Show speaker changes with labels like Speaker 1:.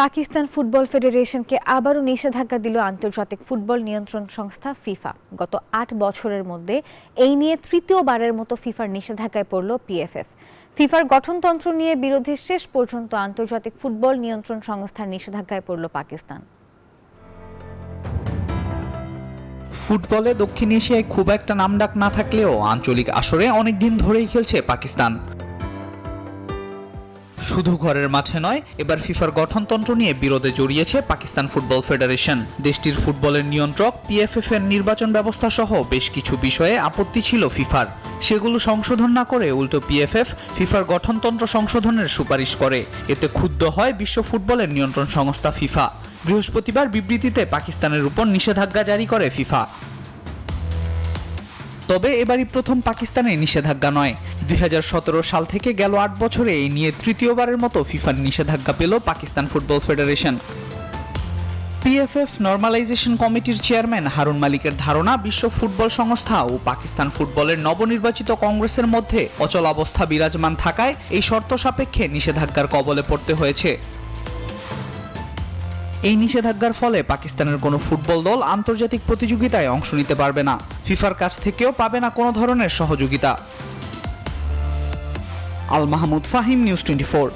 Speaker 1: Pakistan football ফেডারেশনকে আবারও নিষেধাজ্ঞা দিল আন্তর্জাতিক ফুটবল নিয়ন্ত্রণ সংস্থা ফিফা। গত ৮ বছরের মধ্যে এই নিয়ে তৃতীয়বারের মতো ফিফার নিষেধাজ্ঞায় পড়ল পিএফএফ। ফিফার গঠনতন্ত্র নিয়ে বিরোধে শেষ পর্যন্ত আন্তর্জাতিক ফুটবল নিয়ন্ত্রণ সংস্থার নিষেধাজ্ঞায় পড়ল পাকিস্তান।
Speaker 2: ফুটবলে দক্ষিণ এশিয়ায় খুব একটা নামডাক না থাকলেও আঞ্চলিক আসরে অনেকদিন ধরেই খেলছে পাকিস্তান। শুধু ঘরের মাঠে নয়, এবার ফিফার গঠনতন্ত্র নিয়ে বিরোধে জড়িয়েছে পাকিস্তান ফুটবল ফেডারেশন। দেশটির ফুটবলের নিয়ন্ত্রক পিএফএফ এর নির্বাচন ব্যবস্থা সহ বেশ কিছু বিষয়ে আপত্তি ছিল ফিফার। সেগুলো সংশোধন না করে উল্টো পিএফএফ ফিফার গঠনতন্ত্র সংশোধনের সুপারিশ করে। এতে ক্ষুব্ধ হয় বিশ্ব ফুটবলের নিয়ন্ত্রণ সংস্থা ফিফা। বৃহস্পতিবার বিবৃতিতে পাকিস্তানের উপর নিষেধাজ্ঞা জারি করে ফিফা। তবে এবারই প্রথম পাকিস্তানে নিষেধাজ্ঞা নয়। 2017 সাল থেকে গেল ৮ বছরে এই নিয়ে তৃতীয়বারের মতো ফিফার নিষেধাজ্ঞা পেল পাকিস্তান ফুটবল ফেডারেশন। পিএফএফ নরমালাইজেশন কমিটির চেয়ারম্যান হারুন মালিকের ধারণা, বিশ্ব ফুটবল সংস্থা ও পাকিস্তান ফুটবলের নবনির্বাচিত কংগ্রেসের মধ্যে অচলাবস্থা বিরাজমান থাকায় এই শর্ত সাপেক্ষে নিষেধাজ্ঞার কবলে পড়তে হয়েছে। এই নিষেধাজ্ঞার ফলে পাকিস্তানের কোনো ফুটবল দল আন্তর্জাতিক প্রতিযোগিতায় অংশ নিতে পারবে না, ফিফার কাছ থেকেও পাবে না কোনো ধরনের সহযোগিতা। আল মাহমুদ ফাহিম, নিউজ 24।